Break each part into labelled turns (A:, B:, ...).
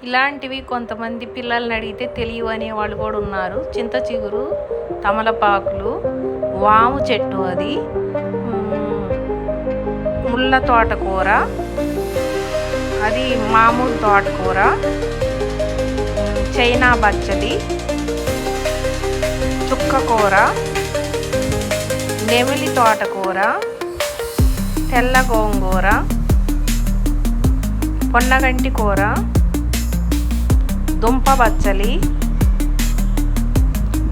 A: ఇలాంటివి కొంతమంది పిల్లల్ని అడిగితే తెలియవు అనే వాళ్ళు కూడా ఉన్నారు. చింత చిగురు, తమలపాకులు, వాము చెట్టు, అది ముళ్ళ తోటకూర, అది మామూలు తోటకూర, చైనా బచ్చలి, చుక్కకూర, నెమిలి తోటకూర, తెల్ల గోంగూర, పొన్నగంటి కూర, దుంప బచ్చలి.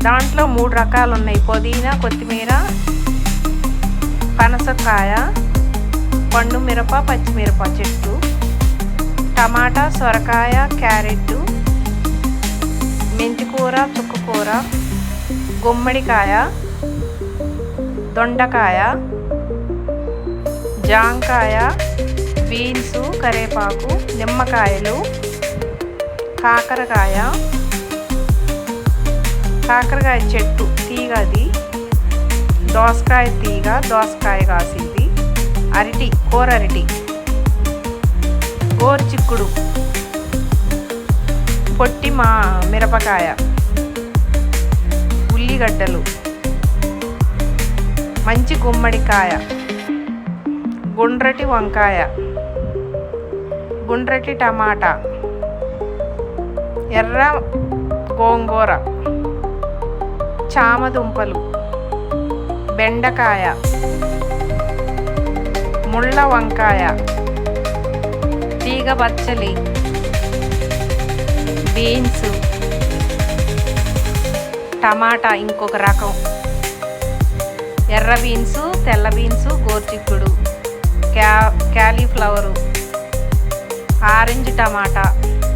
A: దాంట్లో 3 రకాలు ఉన్నాయి: పుదీనా, కొత్తిమీర, పనసకాయ, పండు మిరప, పచ్చిమిరప చెట్టు, టమాటా, సొరకాయ, క్యారెట్, మెంతికూర, చుక్కకూర, గుమ్మడికాయ, దొండకాయ, జాంకాయ, బీన్స్, కరివేపాకు, నిమ్మకాయలు, కాకరకాయ చెట్టు తీగ, అది దోసకాయ తీగ, దోసకాయ కాసింది, అరటి, కూర అరటి, గోర్చిక్కుడు, పొట్టి మిరపకాయ, ఉల్లిగడ్డలు, మంచి గుమ్మడికాయ, గుండ్రటి వంకాయ, గుండ్రటి టమాటా, ఎర్ర గోంగూర, చామదుంపలు, బెండకాయ, ముళ్ళ వంకాయ, తీగ బచ్చలి, బీన్స్, టమాటా ఇంకొక రకం, ఎర్ర బీన్స్, తెల్ల బీన్స్, గోర్చిక్కుడు, క్యాలీఫ్లవరు, ఆరెంజ్ టమాటా,